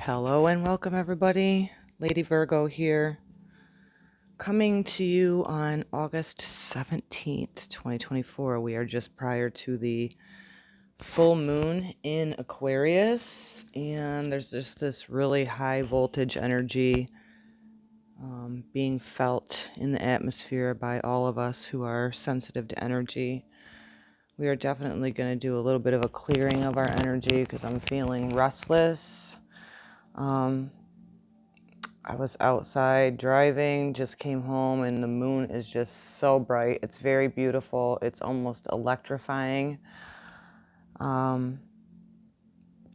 Hello and welcome everybody. Lady Virgo here, coming to you on August 17th, 2024. We are just prior to the full moon in Aquarius, and there's just this really high voltage energy being felt in the atmosphere by all of us who are sensitive to energy. We are definitely going to do a little bit of a clearing of our energy because I'm feeling restless. I was outside driving, just came home, and the moon is just so bright. It's very beautiful. It's almost electrifying. Got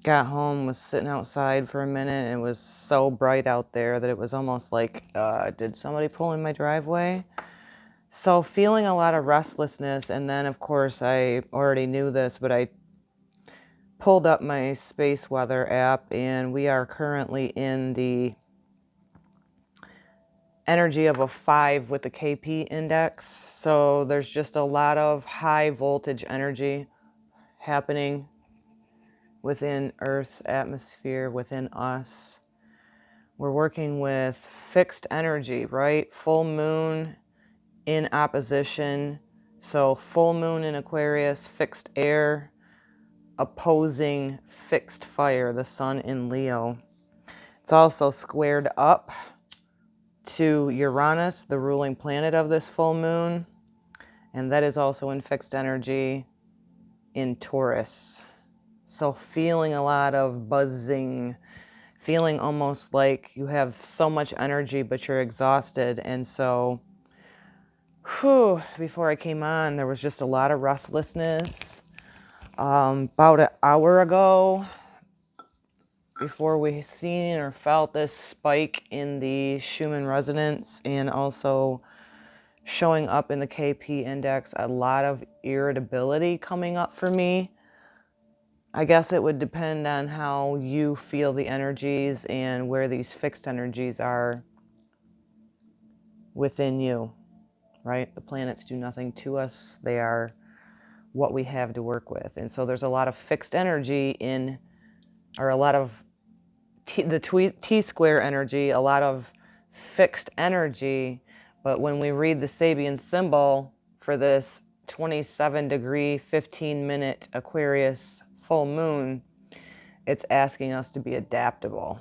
home, was sitting outside for a minute, and it was so bright out there that it was almost like, did somebody pull in my driveway? So feeling a lot of restlessness, and then, of course, I already knew this, but I pulled up my space weather app, and we are currently in the energy of a 5 with the KP index. So there's just a lot of high voltage energy happening within Earth's atmosphere, within us. We're working with fixed energy, right? Full moon in opposition. So full moon in Aquarius, fixed air, opposing fixed fire, the sun in Leo. It's also squared up to Uranus, the ruling planet of this full moon. And that is also in fixed energy in Taurus. So feeling a lot of buzzing, feeling almost like you have so much energy, but you're exhausted. And so, before I came on, there was just a lot of restlessness. About an hour ago, before we seen or felt this spike in the Schumann resonance and also showing up in the KP index, a lot of irritability coming up for me. I guess it would depend on how you feel the energies and where these fixed energies are within you, right? The planets do nothing to us. They are what we have to work with. And so there's a lot of fixed energy or a lot of T-square energy, a lot of fixed energy. But when we read the Sabian symbol for this 27-degree, 15-minute Aquarius full moon, it's asking us to be adaptable.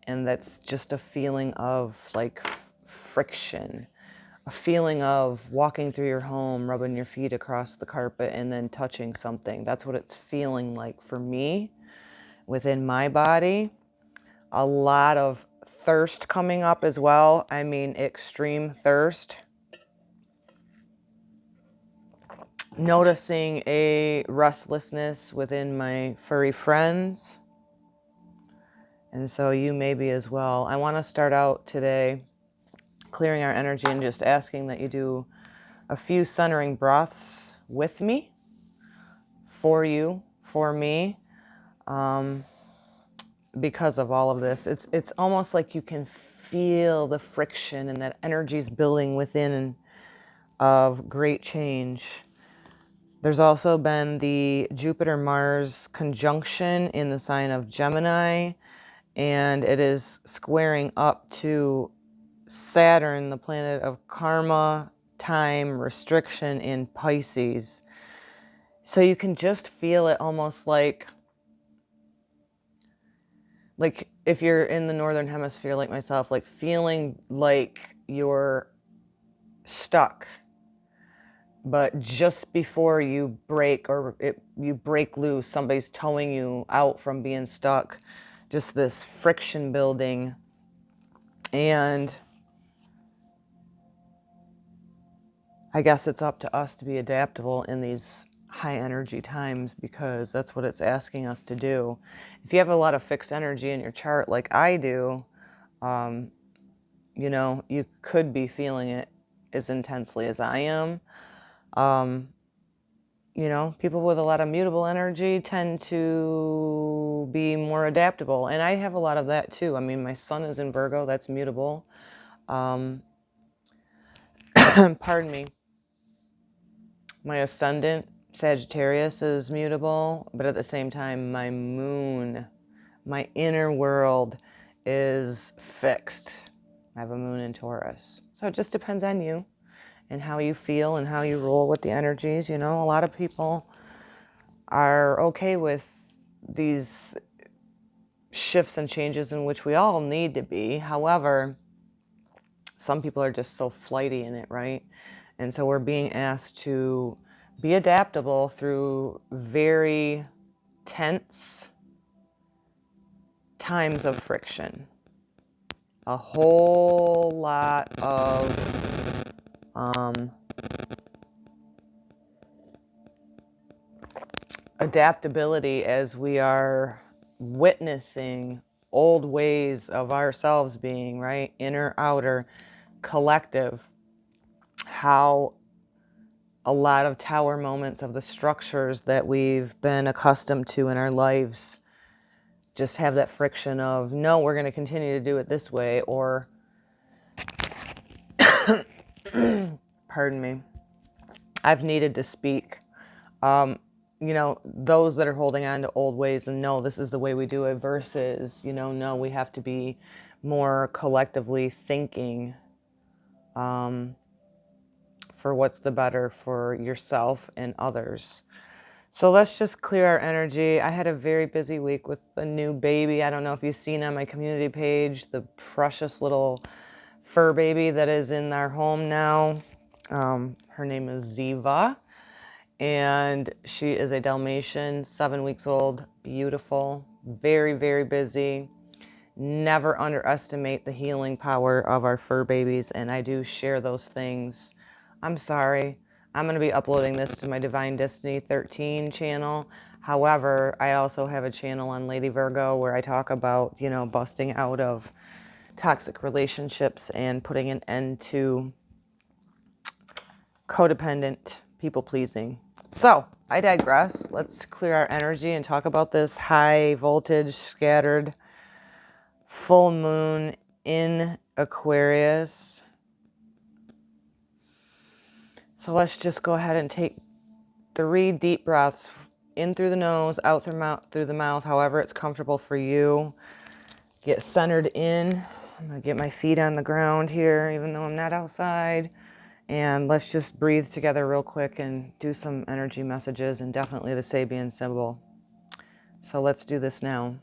And that's just a feeling of like friction, a feeling of walking through your home, rubbing your feet across the carpet and then touching something. That's what it's feeling like for me within my body. A lot of thirst coming up as well. I mean, extreme thirst. Noticing a restlessness within my furry friends. And so you may be as well. I want to start out today clearing our energy and just asking that you do a few centering breaths with me, for you, for me. Because of all of this, it's almost like you can feel the friction and that energy's building within of great change. There's also been the Jupiter-Mars conjunction in the sign of Gemini, and it is squaring up to Saturn, the planet of karma, time, restriction in Pisces. So you can just feel it almost like if you're in the northern hemisphere like myself, like feeling like you're stuck, but just before you break you break loose, somebody's towing you out from being stuck, just this friction building. And I guess it's up to us to be adaptable in these high energy times, because that's what it's asking us to do. If you have a lot of fixed energy in your chart like I do, you could be feeling it as intensely as I am. People with a lot of mutable energy tend to be more adaptable. And I have a lot of that too. I mean, my sun is in Virgo, that's mutable. Pardon me. My ascendant, Sagittarius, is mutable, but at the same time, my moon, My inner world is fixed. I have a moon in Taurus. So it just depends on you and how you feel and how you roll with the energies. You know, a lot of people are okay with these shifts and changes in which we all need to be. However, some people are just so flighty in it, right? And so we're being asked to be adaptable through very tense times of friction. A whole lot of adaptability as we are witnessing old ways of ourselves being, right? Inner, outer, collective. How a lot of tower moments of the structures that we've been accustomed to in our lives just have that friction of, no, we're going to continue to do it this way, or, pardon me, I've needed to speak. You know, those that are holding on to old ways and no, this is the way we do it versus, you know, no, we have to be more collectively thinking for what's the better for yourself and others. So let's just clear our energy. I had a very busy week with a new baby. I don't know if you've seen on my community page, the precious little fur baby that is in our home now. Her name is Ziva, and she is a Dalmatian, 7 weeks old, beautiful, very, very busy. Never underestimate the healing power of our fur babies, and I do share those things. I'm sorry. I'm going to be uploading this to my Divine Destiny 13 channel. However, I also have a channel on Lady Virgo where I talk about, you know, busting out of toxic relationships and putting an end to codependent people pleasing. So I digress. Let's clear our energy and talk about this high voltage scattered full moon in Aquarius. So let's just go ahead and take 3 deep breaths in through the nose, out through the mouth, however it's comfortable for you. Get centered in. I'm going to get my feet on the ground here, even though I'm not outside. And let's just breathe together real quick and do some energy messages and definitely the Sabian symbol. So let's do this now.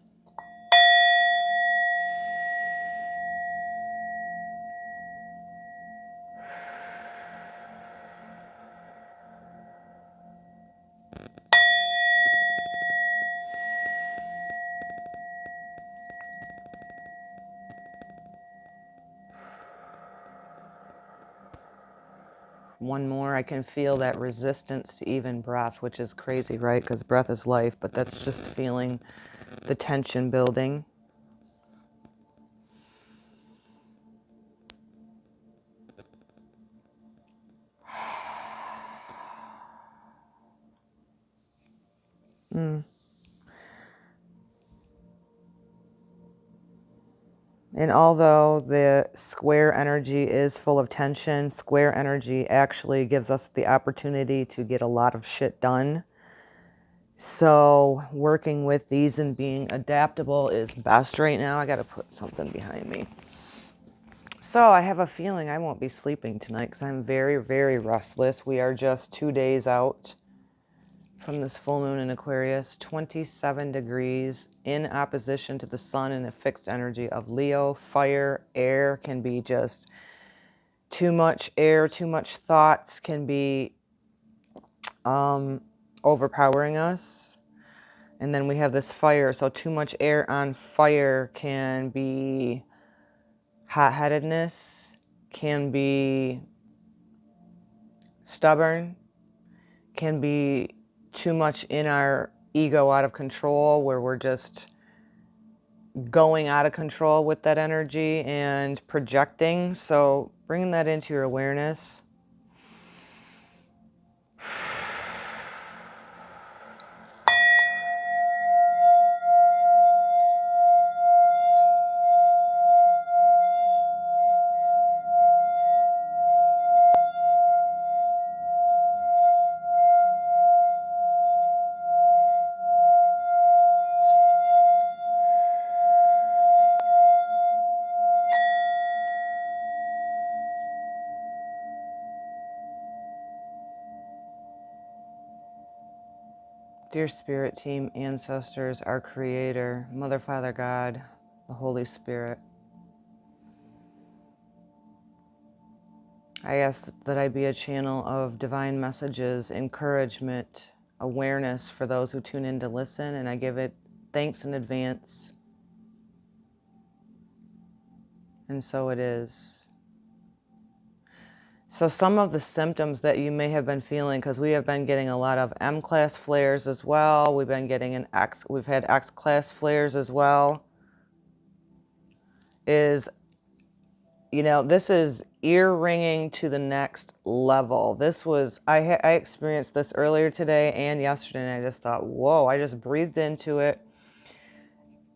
One more. I can feel that resistance to even breath, which is crazy, right? Because breath is life, but that's just feeling the tension building. And although the square energy is full of tension, square energy actually gives us the opportunity to get a lot of shit done. So working with these and being adaptable is best right now. I got to put something behind me. So I have a feeling I won't be sleeping tonight because I'm very, very restless. We are just 2 days out from this full moon in Aquarius, 27 degrees in opposition to the sun in a fixed energy of Leo. Fire, air can be just too much air, too much thoughts can be overpowering us. And then we have this fire, so too much air on fire can be hot-headedness, can be stubborn, can be too much in our ego out of control where we're just going out of control with that energy and projecting. So bringing that into your awareness. Dear Spirit Team, ancestors, our Creator, Mother, Father, God, the Holy Spirit, I ask that I be a channel of divine messages, encouragement, awareness for those who tune in to listen, and I give it thanks in advance. And so it is. So some of the symptoms that you may have been feeling, because we have been getting a lot of M-class flares as well. We've been getting we've had X-class flares as well, is, you know, this is ear ringing to the next level. This was, I experienced this earlier today and yesterday, and I just thought, whoa, I just breathed into it.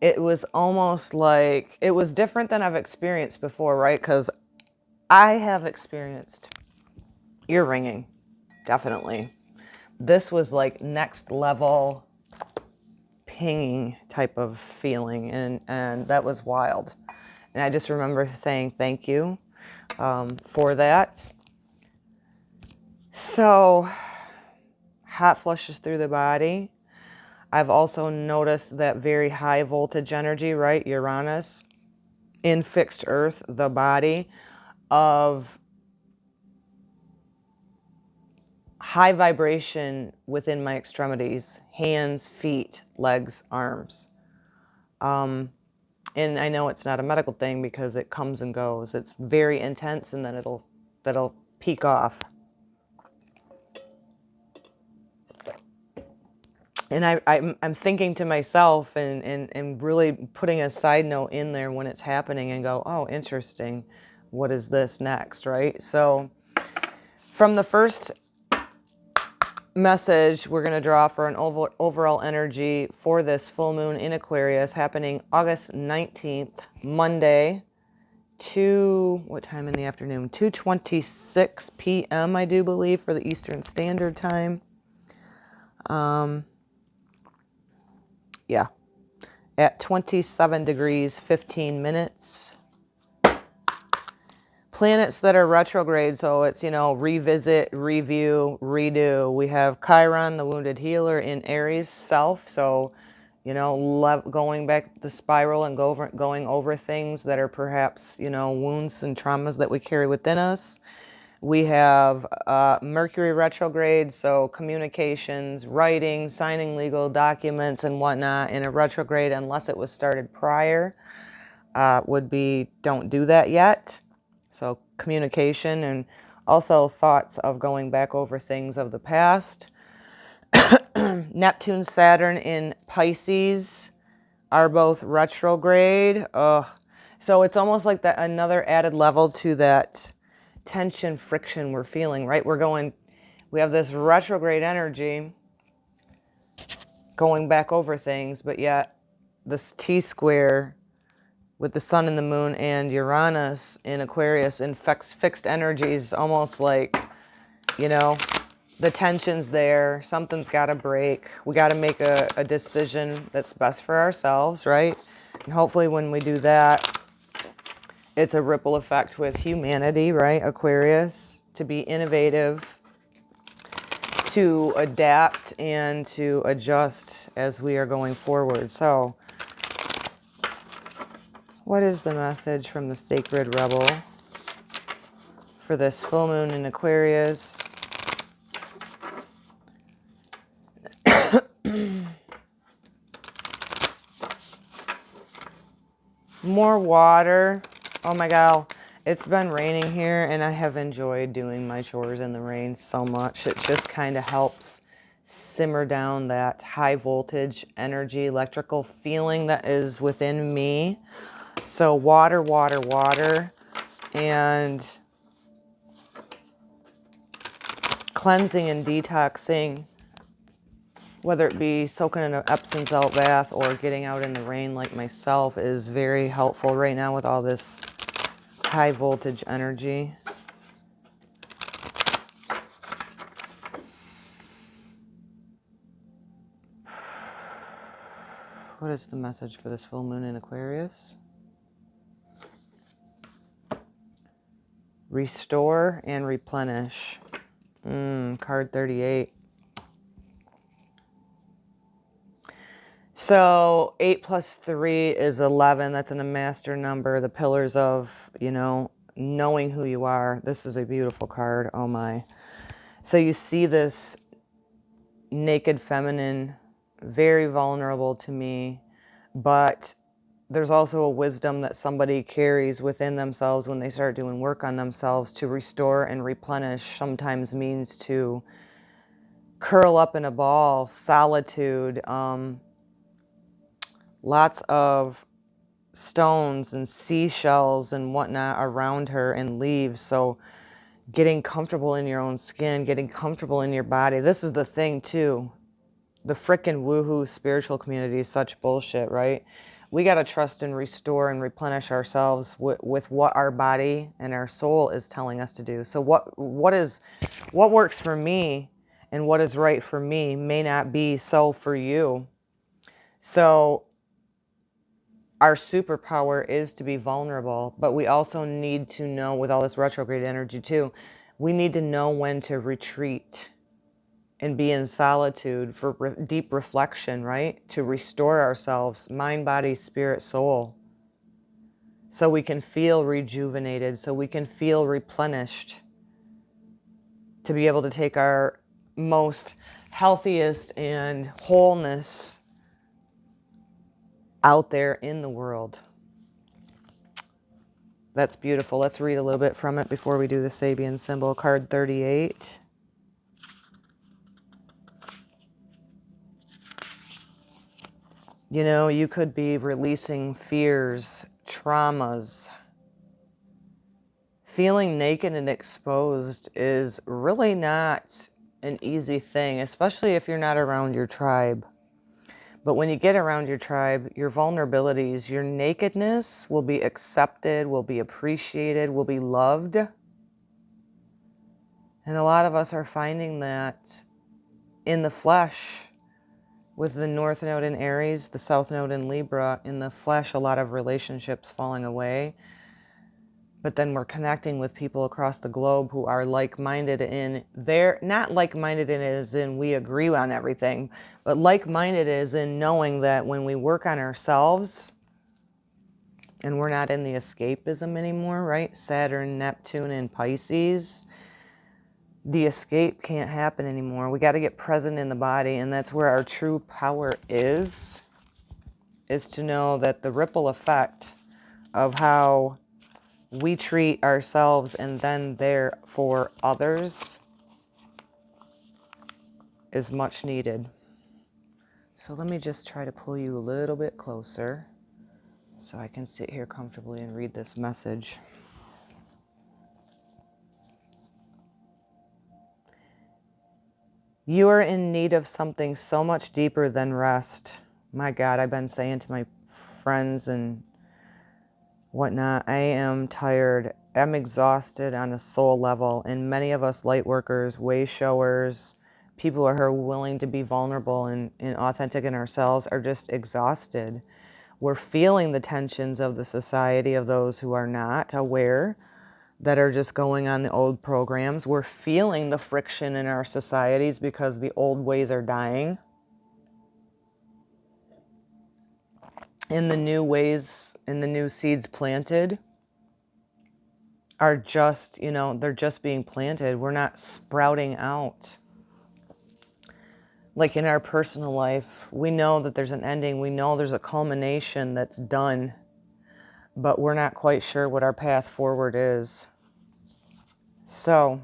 It was almost like, it was different than I've experienced before, right? Because I have experienced ear ringing, definitely. This was like next level pinging type of feeling, and that was wild. And I just remember saying thank you for that. So, hot flushes through the body. I've also noticed that very high voltage energy, right? Uranus in fixed earth, the body of high vibration within my extremities, hands, feet, legs, arms. And I know it's not a medical thing because it comes and goes. It's very intense, and then that'll peak off. And I'm thinking to myself and really putting a side note in there when it's happening and go, oh, interesting. What is this next, right? So from the first message, we're going to draw for an overall energy for this full moon in Aquarius happening August 19th, Monday, what time in the afternoon? 2:26 p.m., I do believe, for the Eastern Standard Time. Yeah. At 27 degrees, 15 minutes. Planets that are retrograde, so it's, you know, revisit, review, redo. We have Chiron, the wounded healer, in Aries, self. So, you know, going back the spiral and going over things that are perhaps, you know, wounds and traumas that we carry within us. We have Mercury retrograde, so communications, writing, signing legal documents and whatnot in a retrograde, unless it was started prior, would be don't do that yet. So communication, and also thoughts of going back over things of the past. Neptune, Saturn in Pisces are both retrograde. So it's almost like that, another added level to that tension, friction we're feeling, right? We have this retrograde energy going back over things, but yet this T-square with the sun and the moon and Uranus in Aquarius in fixed energies, almost like, you know, the tension's there. Something's got to break. We got to make a decision that's best for ourselves, right? And hopefully when we do that, it's a ripple effect with humanity, right? Aquarius, to be innovative, to adapt, and to adjust as we are going forward. So, what is the message from the Sacred Rebel for this full moon in Aquarius? More water. Oh my God. It's been raining here, and I have enjoyed doing my chores in the rain so much. It just kind of helps simmer down that high voltage energy, electrical feeling that is within me. So water, water, water, and cleansing and detoxing, whether it be soaking in an Epsom salt bath or getting out in the rain like myself, is very helpful right now with all this high voltage energy. What is the message for this full moon in Aquarius? Restore and replenish. Card 38. So 8 plus 3 is 11. That's a master number. The pillars of, you know, knowing who you are. This is a beautiful card. Oh my. So you see this naked feminine, very vulnerable to me, but there's also a wisdom that somebody carries within themselves when they start doing work on themselves. To restore and replenish sometimes means to curl up in a ball, solitude, lots of stones and seashells and whatnot around her and leaves. So getting comfortable in your own skin, getting comfortable in your body. This is the thing too. The frickin' woohoo spiritual community is such bullshit, right? We got to trust and restore and replenish ourselves with what our body and our soul is telling us to do. So what works for me and what is right for me may not be so for you. So our superpower is to be vulnerable, but we also need to know, with all this retrograde energy too, we need to know when to retreat and be in solitude for deep reflection, right? To restore ourselves, mind, body, spirit, soul, so we can feel rejuvenated, so we can feel replenished, to be able to take our most healthiest and wholeness out there in the world. That's beautiful. Let's read a little bit from it before we do the Sabian symbol. Card 38. You know, you could be releasing fears, traumas. Feeling naked and exposed is really not an easy thing, especially if you're not around your tribe. But when you get around your tribe, your vulnerabilities, your nakedness will be accepted, will be appreciated, will be loved. And a lot of us are finding that in the flesh, with the North Node in Aries, the South Node in Libra, in the flesh, a lot of relationships falling away. But then we're connecting with people across the globe who are like-minded in their, not like-minded in as in we agree on everything, but like-minded as in knowing that when we work on ourselves and we're not in the escapism anymore, right? Saturn, Neptune, and Pisces, the escape can't happen anymore. We got to get present in the body, and that's where our true power is to know that the ripple effect of how we treat ourselves and then therefore others is much needed. So let me just try to pull you a little bit closer so I can sit here comfortably and read this message. You are in need of something so much deeper than rest. My God, I've been saying to my friends and whatnot, I am tired. I'm exhausted on a soul level. And many of us light workers, way showers, people who are willing to be vulnerable and authentic in ourselves are just exhausted. We're feeling the tensions of the society of those who are not aware, that are just going on the old programs. We're feeling the friction in our societies because the old ways are dying. And the new ways and the new seeds planted are just, you know, they're just being planted. We're not sprouting out. Like in our personal life, we know that there's an ending. We know there's a culmination that's done, but we're not quite sure what our path forward is. So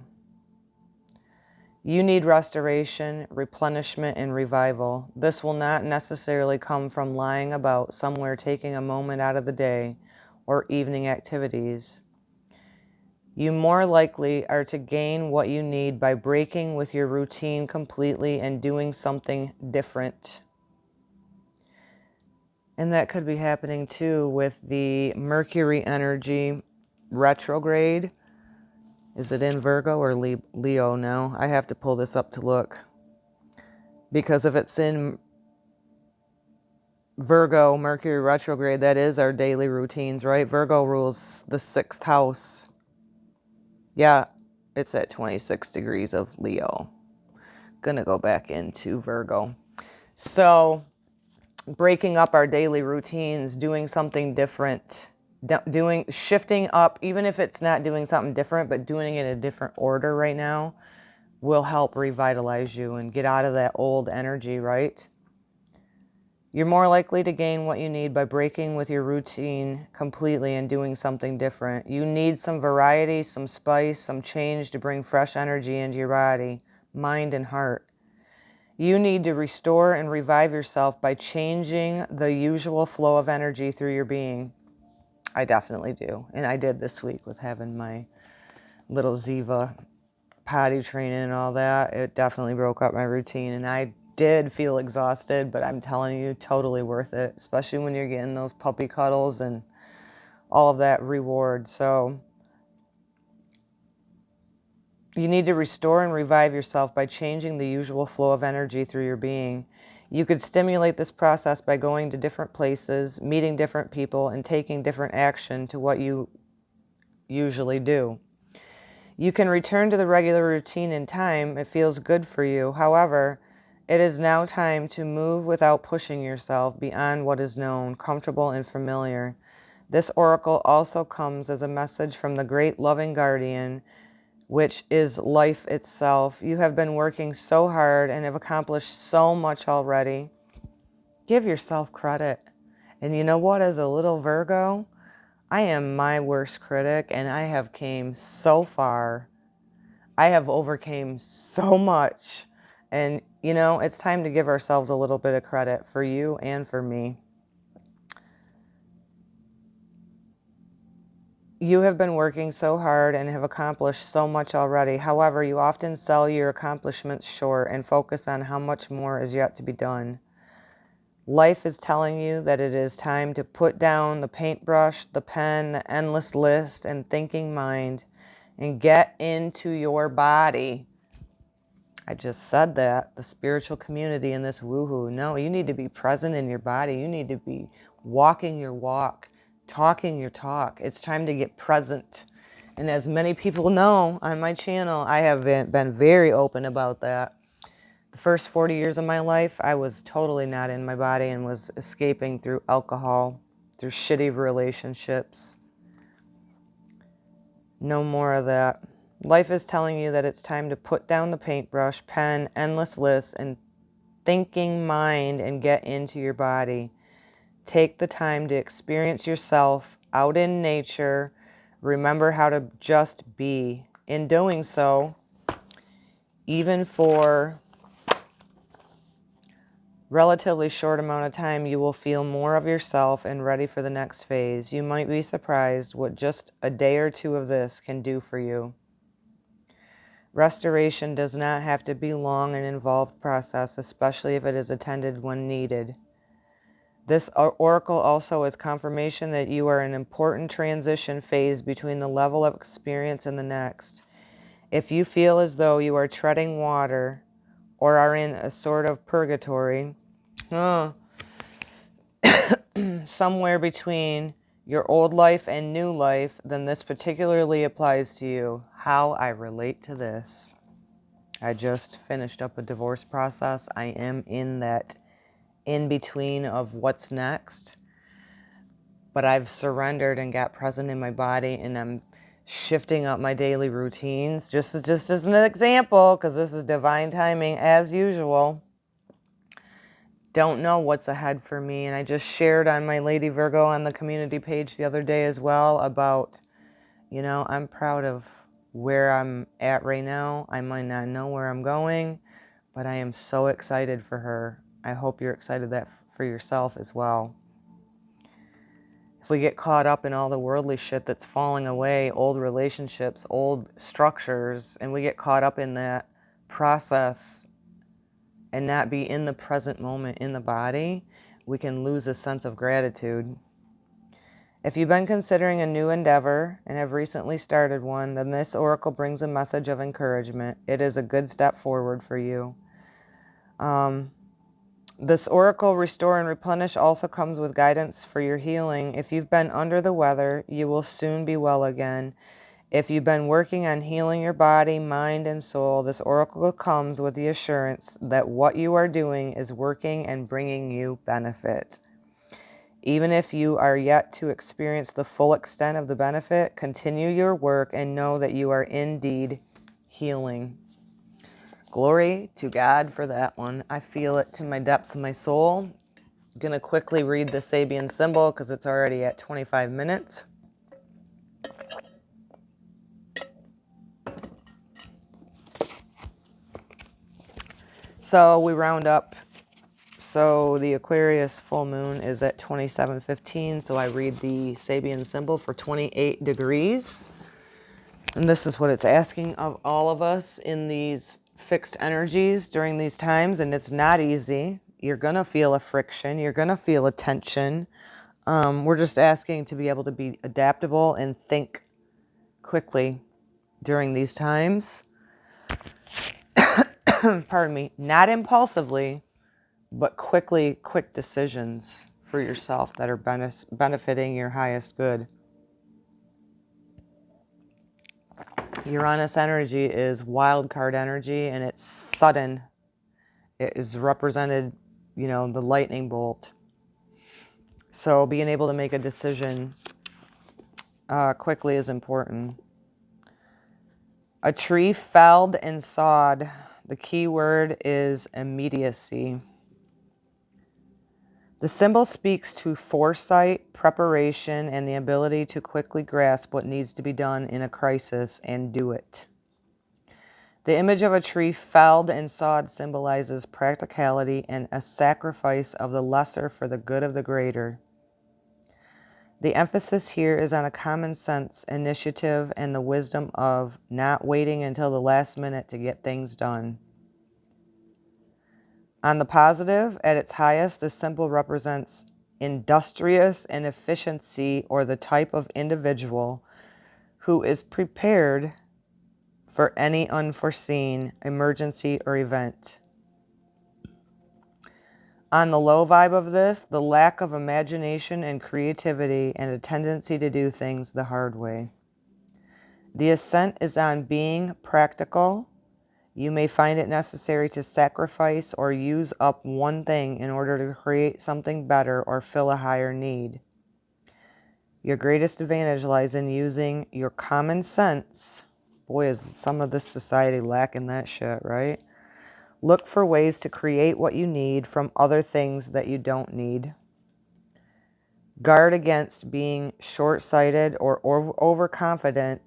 you need restoration, replenishment, and revival. This will not necessarily come from lying about somewhere, taking a moment out of the day, or evening activities. You more likely are to gain what you need by breaking with your routine completely and doing something different. And that could be happening too with the Mercury energy retrograde. Is it in Virgo or Leo now? I have to pull this up to look. Because if it's in Virgo, Mercury retrograde, that is our daily routines, right? Virgo rules the 6th house. Yeah, it's at 26 degrees of Leo. Gonna go back into Virgo. So breaking up our daily routines, doing something different, shifting up, even if it's not doing something different, but doing it in a different order right now will help revitalize you and get out of that old energy, right? You're more likely to gain what you need by breaking with your routine completely and doing something different. You need some variety, some spice, some change to bring fresh energy into your body, mind, and heart. You need to restore and revive yourself by changing the usual flow of energy through your being. I definitely do. And I did this week with having my little Ziva potty training and all that. It definitely broke up my routine, and I did feel exhausted, but I'm telling you, totally worth it, especially when you're getting those puppy cuddles and all of that reward. So you need to restore and revive yourself by changing the usual flow of energy through your being. You could stimulate this process by going to different places, meeting different people, and taking different action to what you usually do. You can return to the regular routine in time. It feels good for you. However, it is now time to move without pushing yourself beyond what is known, comfortable, and familiar. This oracle also comes as a message from the great loving guardian, which is life itself. You have been working so hard and have accomplished so much already. Give yourself credit. And you know what? As a little Virgo, I am my worst critic, and I have came so far. I have overcame so much. And, you know, it's time to give ourselves a little bit of credit for you and for me. You have been working so hard and have accomplished so much already. However, you often sell your accomplishments short and focus on how much more is yet to be done. Life is telling you that it is time to put down the paintbrush, the pen, the endless list, and thinking mind, and get into your body. I just said that, the spiritual community in this woohoo. No, you need to be present in your body. You need to be walking your walk, talking your talk. It's time to get present. And as many people know on my channel, I have been very open about that. The first 40 years of my life, I was totally not in my body and was escaping through alcohol, through shitty relationships. No more of that. Life is telling you that it's time to put down the paintbrush, pen, endless lists, and thinking mind and get into your body. Take the time to experience yourself out in nature. Remember how to just be. In doing so, even for relatively short amount of time, you will feel more of yourself and ready for the next phase. You might be surprised what just a day or two of this can do for you. Restoration does not have to be a long and involved process, especially if it is attended when needed. This oracle also is confirmation that you are in an important transition phase between the level of experience and the next. If you feel as though you are treading water or are in a sort of purgatory, somewhere between your old life and new life, then this particularly applies to you. How I relate to this. I just finished up a divorce process. I am in that in between of what's next. But I've surrendered and got present in my body, and I'm shifting up my daily routines. Just as an example, because this is divine timing as usual. Don't know what's ahead for me. And I just shared on my Lady Virgo on the community page the other day as well about, you know, I'm proud of where I'm at right now. I might not know where I'm going, but I am so excited for her. I hope you're excited that for yourself as well. If we get caught up in all the worldly shit that's falling away, old relationships, old structures, and we get caught up in that process and not be in the present moment in the body, we can lose a sense of gratitude. If you've been considering a new endeavor and have recently started one, then this oracle brings a message of encouragement. It is a good step forward for you. This oracle, Restore and Replenish, also comes with guidance for your healing. If you've been under the weather, you will soon be well again. If you've been working on healing your body, mind, and soul, this oracle comes with the assurance that what you are doing is working and bringing you benefit. Even if you are yet to experience the full extent of the benefit, continue your work and know that you are indeed healing. Glory to God for that one. I feel it to my depths of my soul. I'm going to quickly read the Sabian symbol because it's already at 25 minutes. So we round up. So the Aquarius full moon is at 27:15. So I read the Sabian symbol for 28 degrees. And this is what it's asking of all of us in these fixed energies during these times. And it's not easy. You're going to feel a friction. You're going to feel a tension. We're just asking to be able to be adaptable and think quickly during these times. Pardon me. Not impulsively, but quick decisions for yourself that are benefiting your highest good. Uranus energy is wild card energy, and it's sudden. It is represented, the lightning bolt. So being able to make a decision quickly is important. A tree felled and sawed. The key word is immediacy. The symbol speaks to foresight, preparation, and the ability to quickly grasp what needs to be done in a crisis and do it. The image of a tree felled and sawed symbolizes practicality and a sacrifice of the lesser for the good of the greater. The emphasis here is on a common sense, initiative, and the wisdom of not waiting until the last minute to get things done. On the positive, at its highest, the symbol represents industrious and efficiency, or the type of individual who is prepared for any unforeseen emergency or event. On the low vibe of this, the lack of imagination and creativity and a tendency to do things the hard way. The ascent is on being practical. You may find it necessary to sacrifice or use up one thing in order to create something better or fill a higher need. Your greatest advantage lies in using your common sense. Boy, is some of this society lacking that shit, right? Look for ways to create what you need from other things that you don't need. Guard against being short-sighted or overconfident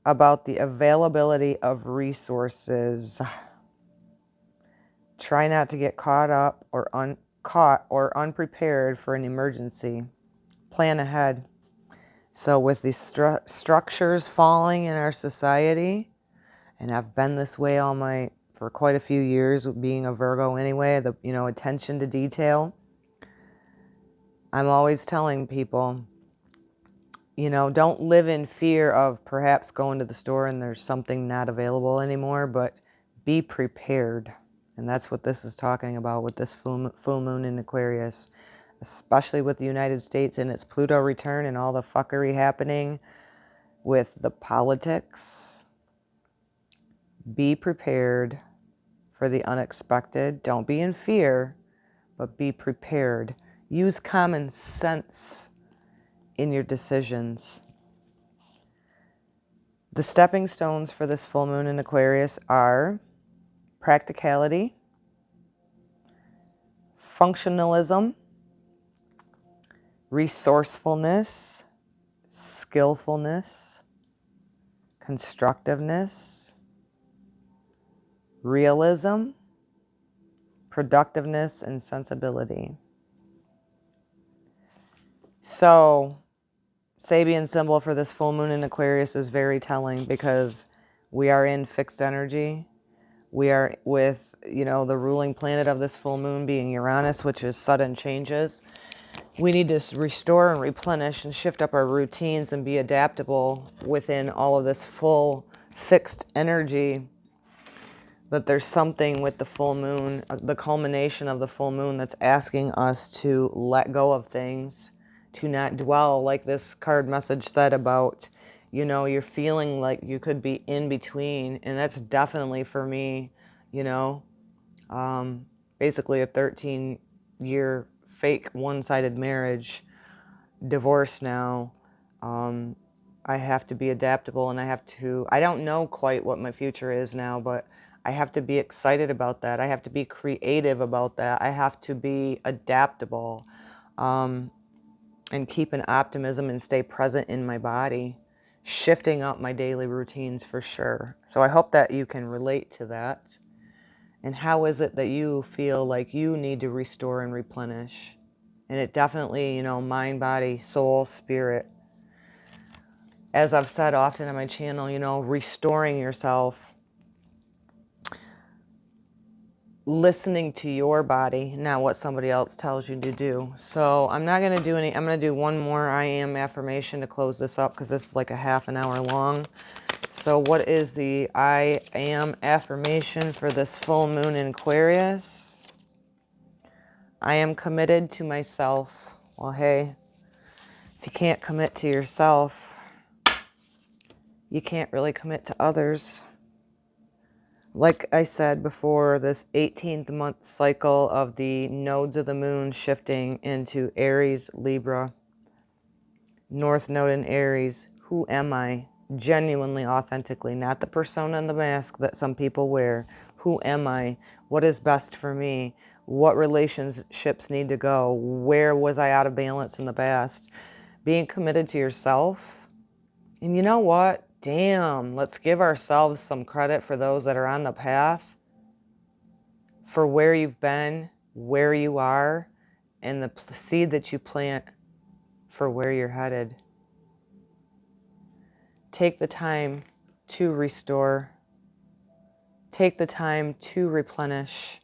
about the availability of resources. Try not to get caught up or unprepared for an emergency. Plan ahead. So with the structures falling in our society, and I've been this way for quite a few years, being a Virgo anyway, the attention to detail. I'm always telling people, don't live in fear of perhaps going to the store and there's something not available anymore, but be prepared. And that's what this is talking about with this full moon in Aquarius, especially with the United States and its Pluto return and all the fuckery happening with the politics. Be prepared for the unexpected. Don't be in fear, but be prepared. Use common sense in your decisions. The stepping stones for this full moon in Aquarius are practicality, functionalism, resourcefulness, skillfulness, constructiveness, realism, productiveness, and sensibility. So, Sabian symbol for this full moon in Aquarius is very telling because we are in fixed energy. We are with, the ruling planet of this full moon being Uranus, which is sudden changes. We need to restore and replenish and shift up our routines and be adaptable within all of this full fixed energy. But there's something with the full moon, the culmination of the full moon, that's asking us to let go of things, to not dwell, like this card message said about, you know, you're feeling like you could be in between. And that's definitely for me, you know, basically a 13-year fake one-sided marriage, divorce now. I have to be adaptable, and I don't know quite what my future is now, but I have to be excited about that. I have to be creative about that. I have to be adaptable, and keep an optimism and stay present in my body, shifting up my daily routines for sure. So I hope that you can relate to that. And how is it that you feel like you need to restore and replenish? And it definitely, you know, mind, body, soul, spirit. As I've said often on my channel, you know, restoring yourself, listening to your body, not what somebody else tells you to do. So I'm not going to do any, I'm going to do one more I am affirmation to close this up, because this is like a half an hour long. So what is the I am affirmation for this full moon in Aquarius? I am committed to myself. Well, hey, if you can't commit to yourself, you can't really commit to others. Like I said before, this 18th month cycle of the nodes of the moon shifting into Aries, Libra, North Node in Aries. Who am I? Genuinely, authentically, not the persona and the mask that some people wear. Who am I? What is best for me? What relationships need to go? Where was I out of balance in the past? Being committed to yourself. And you know what? Damn, let's give ourselves some credit for those that are on the path, for where you've been, where you are, and the seed that you plant for where you're headed. Take the time to restore. Take the time to replenish.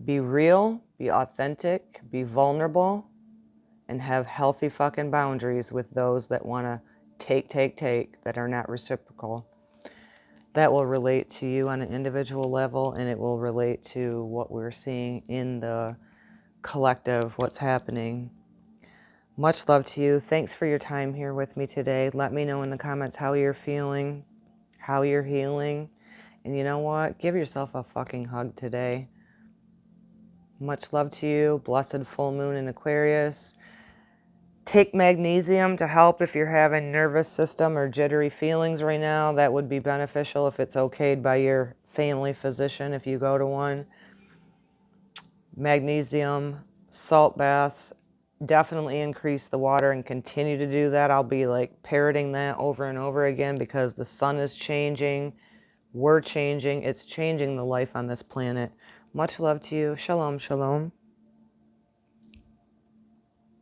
Be real, be authentic, be vulnerable, and have healthy fucking boundaries with those that want to take, that are not reciprocal. That will relate to you on an individual level, and it will relate to what we're seeing in the collective, what's happening. Much love to you. Thanks for your time here with me today. Let me know in the comments how you're feeling, how you're healing. And you know what? Give yourself a fucking hug today. Much love to you. Blessed full moon in Aquarius. Take magnesium to help if you're having nervous system or jittery feelings right now. That would be beneficial if it's okayed by your family physician if you go to one. Magnesium, salt baths, definitely increase the water and continue to do that. I'll be like parroting that over and over again, because the sun is changing. We're changing. It's changing the life on this planet. Much love to you. Shalom, shalom.